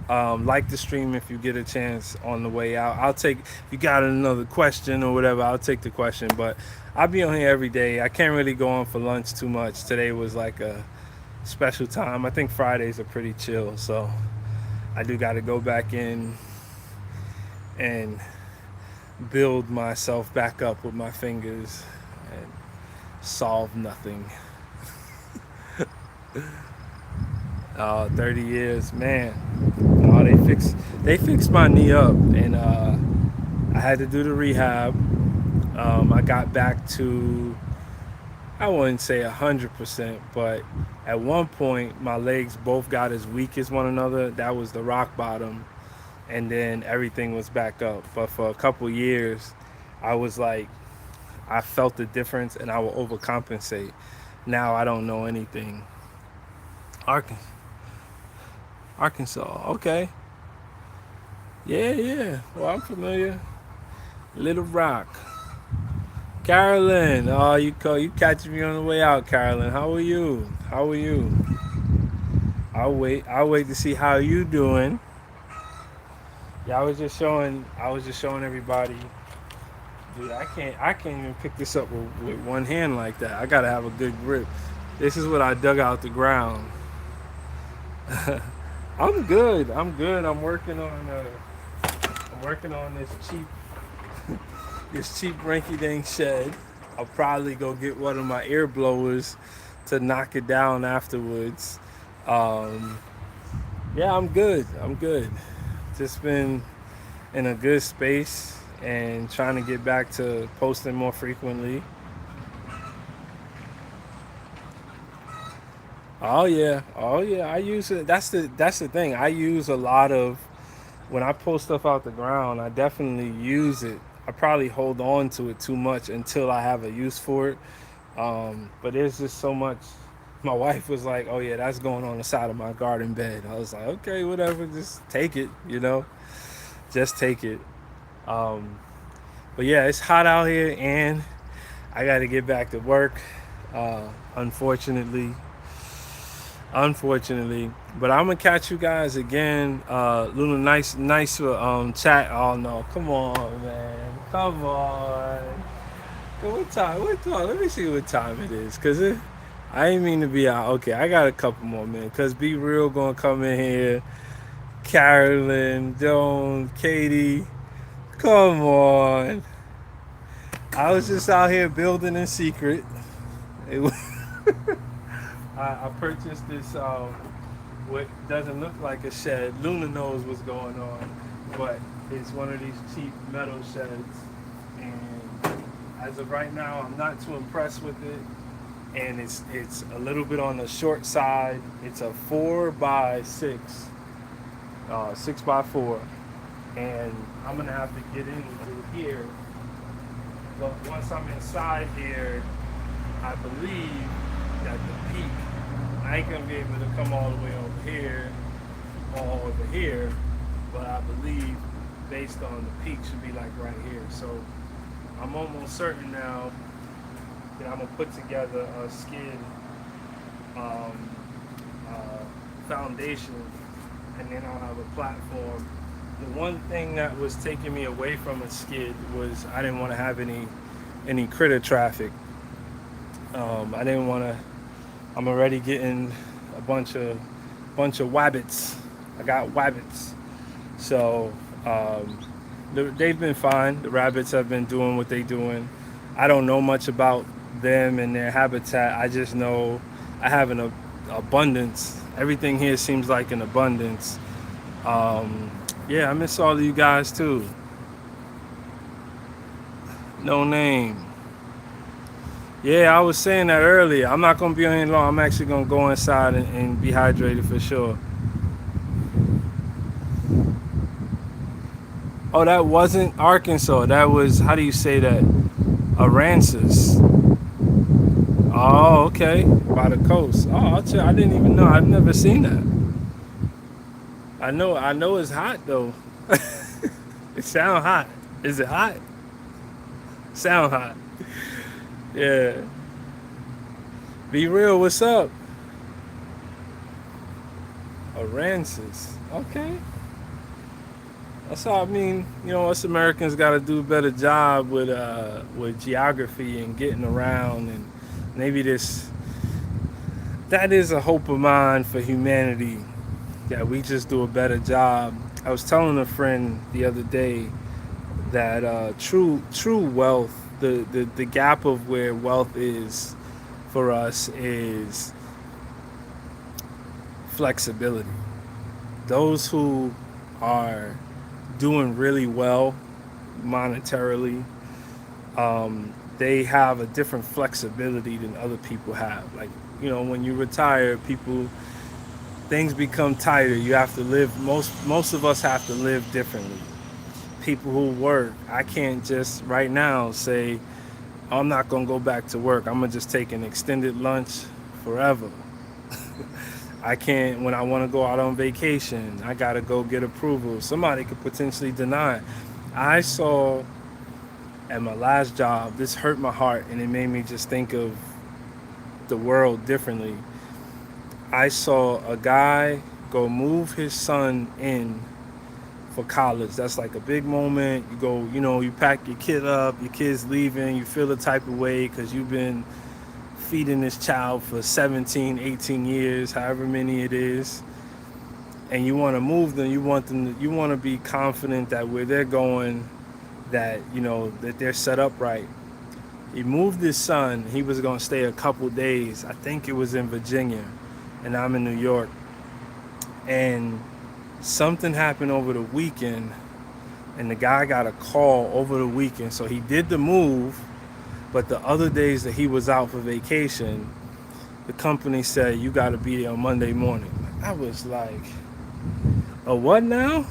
Like the stream if you get a chance on the way out. I'll take, if you got another question or whatever, I'll take the question, but I'll be on here every day. I can't really go on for lunch too much. Today was like a special time. I think Fridays are pretty chill, so I do got to go back in and build myself back up with my fingers and solve nothing. 30 years, man. Oh, they fixed my knee up, and I had to do the rehab. I got back to, I wouldn't say 100%, but at one point my legs both got as weak as one another. That was the rock bottom, and then everything was back up. But for a couple years, I was like, I felt the difference, and I would overcompensate. Now I don't know anything. Arkansas, okay. Yeah. Well, I'm familiar. Little Rock. Carolyn, oh, you catching me on the way out, Carolyn. How are you? I'll wait to see how you doing. Yeah, I was just showing everybody. Dude, I can't even pick this up with one hand like that. I gotta have a good grip. This is what I dug out the ground. I'm good. I'm working on this cheap rinky-dink shed. I'll probably go get one of my air blowers to knock it down afterwards. Yeah, I'm good. Just been in a good space and trying to get back to posting more frequently. Oh yeah, oh yeah. I use it. That's the thing. I use a lot of when I pull stuff out the ground. I definitely use it. I probably hold on to it too much until I have a use for it. But there's just so much. My wife was like, "Oh yeah, that's going on the side of my garden bed." I was like, "Okay, whatever. Just take it. Just take it." Um, but yeah, it's hot out here, and I got to get back to work. Unfortunately, unfortunately. But I'm gonna catch you guys again. Luna, nice chat. Oh no, come on, man, come on. What time? What time? Let me see what time it is, I ain't mean to be out. Okay, I got a couple more minutes. Cause Be Real gonna come in here. Carolyn, Joan, Katie, come on. I was just out here building in secret. It was, I purchased this what doesn't look like a shed. Luna knows what's going on, but it's one of these cheap metal sheds. And as of right now, I'm not too impressed with it. And it's a little bit on the short side. It's a 4x6, 6x4, and I'm gonna have to get into here. But once I'm inside here, I believe that the peak, I ain't gonna be able to come all the way over here, all over here, but I believe based on the peak should be like right here. So I'm almost certain now that I'm gonna put together a skid um, foundation, and then I'll have a platform. The one thing that was taking me away from a skid was I didn't want to have any critter traffic. I didn't want to. I'm already getting a bunch of wabbits. I got wabbits, so they've been fine. The rabbits have been doing what they're doing. I don't know much about them and their habitat. I just know I have an abundance. Everything here seems like an abundance. Um, yeah, I miss all of you guys too. No name. Yeah, I was saying that earlier. I'm not gonna be on here long. I'm actually gonna go inside and be hydrated for sure. Oh, that wasn't Arkansas. That was, how do you say that? Aransas. Oh, okay. By the coast. Oh, I didn't even know. I've never seen that. I know it's hot though. It sound hot. Is it hot? Sound hot. Yeah. Be real, what's up? Aransas. Okay. That's all I mean. Us Americans got to do a better job with geography and getting around, and maybe that is a hope of mine for humanity, that we just do a better job. I was telling a friend the other day that true wealth, the gap of where wealth is for us is flexibility. Those who are doing really well monetarily, they have a different flexibility than other people have. Like, when you retire, people things become tighter. You have to live. Most of us have to live differently. People who work, I can't just right now say I'm not gonna go back to work. I'm gonna just take an extended lunch forever. I can't, when I want to go out on vacation, I gotta go get approval. Somebody could potentially deny. I saw at my last job, this hurt my heart and it made me just think of the world differently. I saw a guy go move his son in for college. That's like a big moment. You go, you pack your kid up, your kid's leaving, you feel the type of way because you've been feeding this child for 17, 18 years, however many it is. And you want to move them, you want to be confident that where they're going, that, that they're set up right. He moved his son. He was going to stay a couple days. I think it was in Virginia, and I'm in New York. And something happened over the weekend, and the guy got a call over the weekend. So he did the move, but the other days that he was out for vacation, the company said you got to be there on Monday morning. I was like, a what now?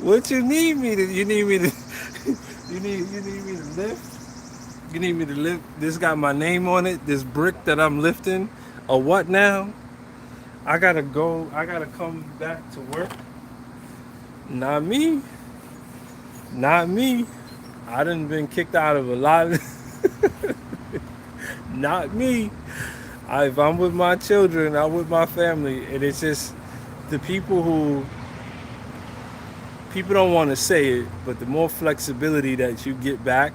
What you need me to? You need me to? You need me to lift? You need me to lift? This got my name on it. This brick that I'm lifting. A what now? I gotta go. I gotta come back to work. Not me. Not me. I done been kicked out of a lot of. Not me. If I'm with my children, I'm with my family, and it's just the people don't want to say it, but the more flexibility that you get back,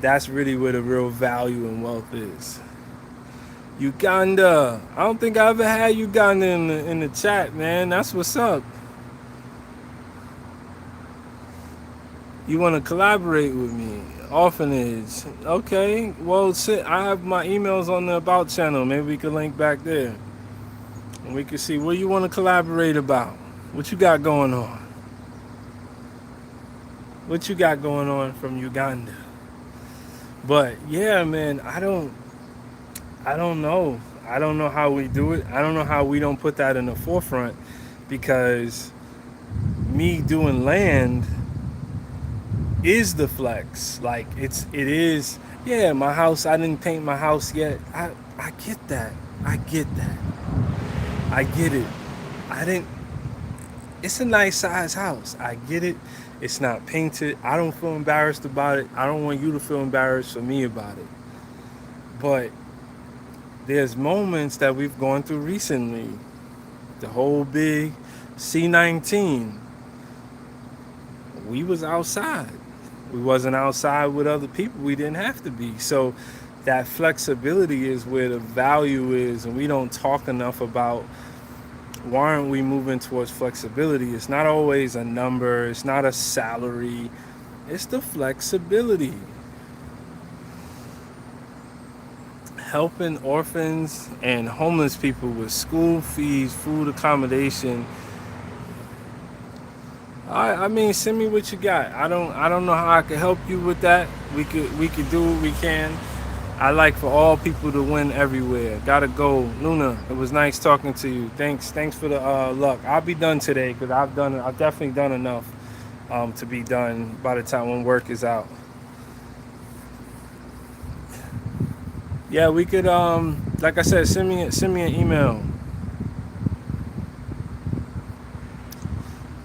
that's really where the real value and wealth is. Uganda. I don't think I ever had Uganda in the chat, man. That's what's up. You want to collaborate with me? Orphanage. Okay. Well, I have my emails on the About channel. Maybe we could link back there. And we can see what you want to collaborate about. What you got going on? What you got going on from Uganda? But yeah, man, I don't know. I don't know how we do it. I don't know how we don't put that in the forefront because me doing land is the flex. Like it is. Yeah, my house. I didn't paint my house yet. I get that. I get that. I get it. I didn't. It's a nice size house. I get it. It's not painted. I don't feel embarrassed about it. I don't want you to feel embarrassed for me about it. But there's moments that we've gone through recently. The whole big C19. We was outside. We wasn't outside with other people. We didn't have to be. So that flexibility is where the value is, and we don't talk enough about why aren't we moving towards flexibility. It's not always a number. It's not a salary. It's the flexibility. Helping orphans and homeless people with school fees, food accommodation. I mean, send me what you got. I don't know how I can help you with that. We could do what we can. I like for all people to win everywhere. Gotta go, Luna. It was nice talking to you. Thanks for the luck. I'll be done today because I've definitely done enough to be done by the time when work is out. Yeah, we could like I said, send me an email.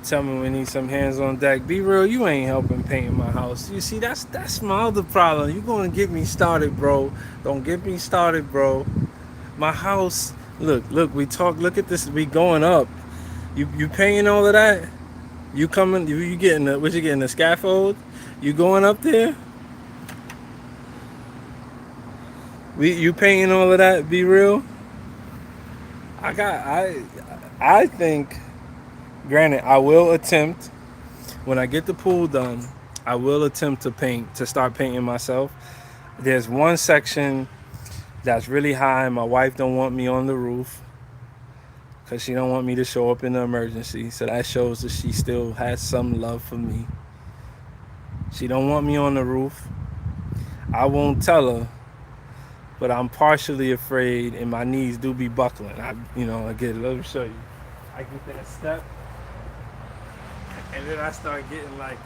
Tell me we need some hands on deck. Be real, you ain't helping painting my house. You see, that's my other problem. You gonna get me started, bro. Don't get me started, bro. My house, look, we talk, look at this, we going up. You paying all of that? You coming, you getting what you getting, the scaffold? You going up there? You paying all of that, be real? I think, granted, I will attempt, when I get the pool done, I will attempt to start painting myself. There's one section that's really high. My wife don't want me on the roof because she don't want me to show up in an emergency. So that shows that she still has some love for me. She don't want me on the roof. I won't tell her, but I'm partially afraid, and my knees do be buckling. I get it. Let me show you. I get that step, and then I start getting like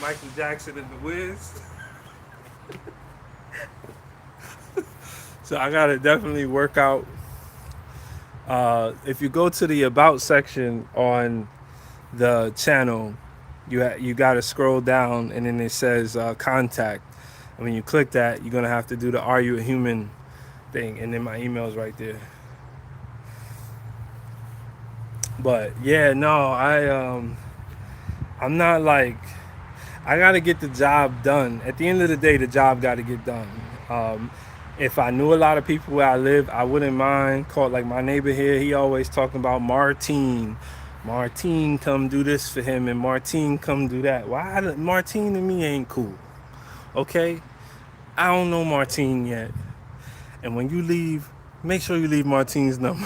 Michael Jackson in The Wiz. So I gotta definitely work out. If you go to the About section on the channel, you gotta scroll down, and then it says contact. And when you click that, you're gonna have to do the "Are you a human?" thing, and then my email's right there. But yeah, no, I'm not like, I gotta get the job done. At the end of the day, the job gotta get done. If I knew a lot of people where I live, I wouldn't mind. Call like my neighbor here. He always talking about Martine. Martine come do this for him, and Martine come do that. Why Martine and me ain't cool? Okay, I don't know Martine yet. And when you leave, make sure you leave Martine's number.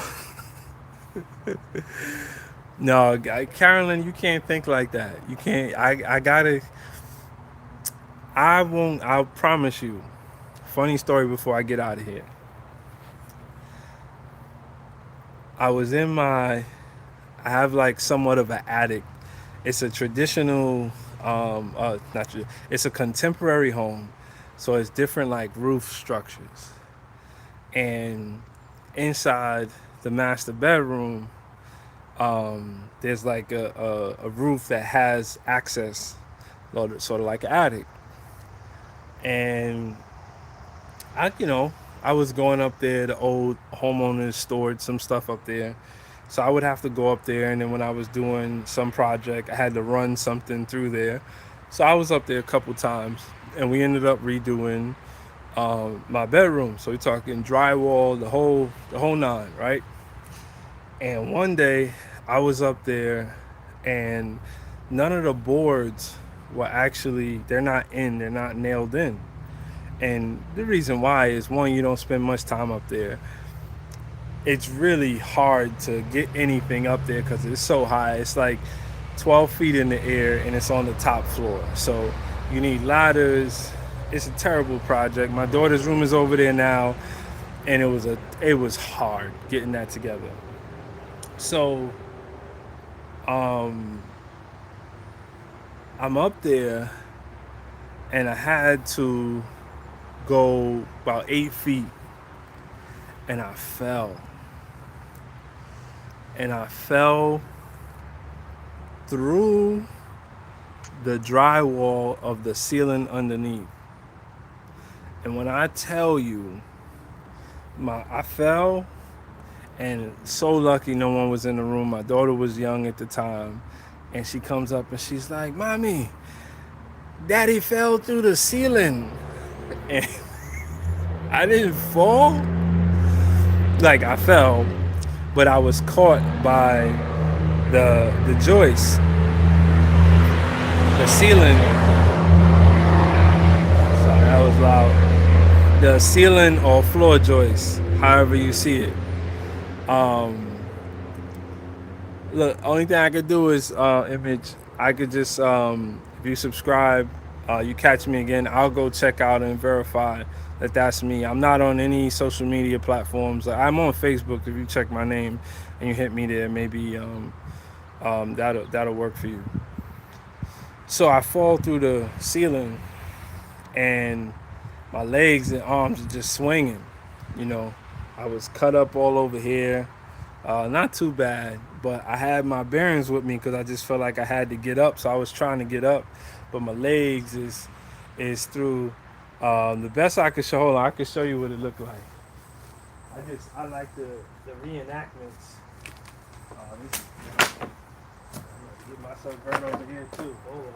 No, Carolyn, you can't think like that. You can't. I won't. I'll promise you. Funny story before I get out of here. I was in my. I have like somewhat of an attic. It's a traditional. Not. It's a contemporary home, so it's different like roof structures. And inside the master bedroom, there's like a roof that has access, sort of like an attic. And I was going up there. The old homeowners stored some stuff up there, so I would have to go up there. And then when I was doing some project, I had to run something through there. So I was up there a couple times, and we ended up redoing my bedroom. So we're talking drywall, the whole nine, right? And one day I was up there, and none of the boards were actually, they're not nailed in. And the reason why is, one, you don't spend much time up there. It's really hard to get anything up there because it's so high. It's like 12 feet in the air and it's on the top floor. So you need ladders. It's a terrible project. My daughter's room is over there now, and it was hard getting that together. So um, I'm up there, and I had to go about 8 feet, and I fell. And I fell through the drywall of the ceiling underneath. And when I tell you, I fell, and so lucky no one was in the room. My daughter was young at the time, and she comes up and she's like, "Mommy, Daddy fell through the ceiling." And I didn't fall. Like, I fell, but I was caught by the joist, the ceiling. Sorry, that was loud. The ceiling or floor joist, however you see it. Um, Look, only thing I could do is, image. I could just, if you subscribe, you catch me again. I'll go check out and verify that that's me. I'm not on any social media platforms. I'm on Facebook. If you check my name and you hit me there, maybe that'll work for you. So I fall through the ceiling, and my legs and arms are just swinging. You know, I was cut up all over here. Not too bad, but I had my bearings with me because I just felt like I had to get up. So I was trying to get up, but my legs is through. The best I could show. Hold on, I could show you what it looked like. I like the reenactments. This is, I'm gonna get myself hurt over here too. Hold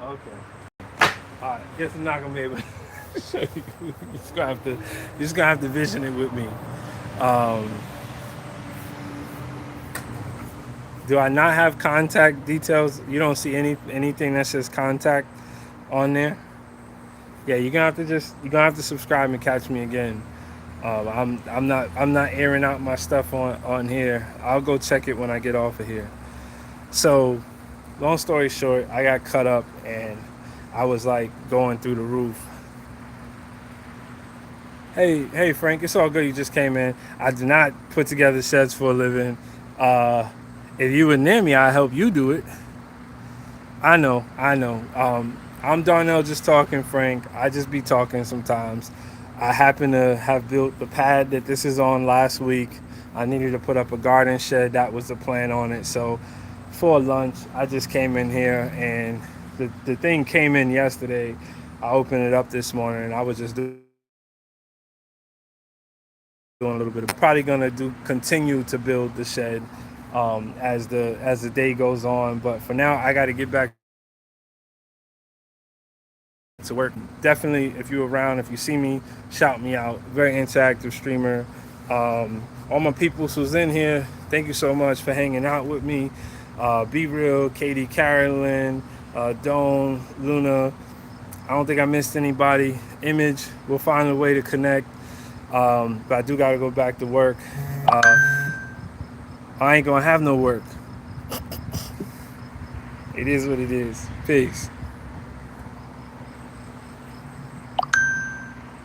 on. Okay. All right. Guess I'm not gonna be able to show you. You're just gonna have to vision it with me. Um, do I not have contact details? You don't see anything that says contact on there. Yeah, you're gonna have to subscribe and catch me again. I'm not airing out my stuff on here. I'll go check it when I get off of here. So, long story short, I got cut up, and I was like going through the roof. Hey, Frank, it's all good. You just came in. I do not put together sheds for a living. Uh, if you were near me, I help you do it. I know. I'm Darnell, just talking, Frank. I just be talking sometimes. I happen to have built the pad that this is on last week. I needed to put up a garden shed. That was the plan on it. So for lunch, I just came in here, and the thing came in yesterday. I opened it up this morning, and I was just doing a little bit of, probably gonna do continue to build the shed as the day goes on. But for now, I got to get back to work. Definitely, if you're around, if you see me, shout me out. Very interactive streamer. All my peoples who's in here, thank you so much for hanging out with me. Be Real, Katie, Carolyn, Dawn, Luna. I don't think I missed anybody. Image, we'll find a way to connect. But I do got to go back to work. I ain't gonna have no work. It is what it is. Peace.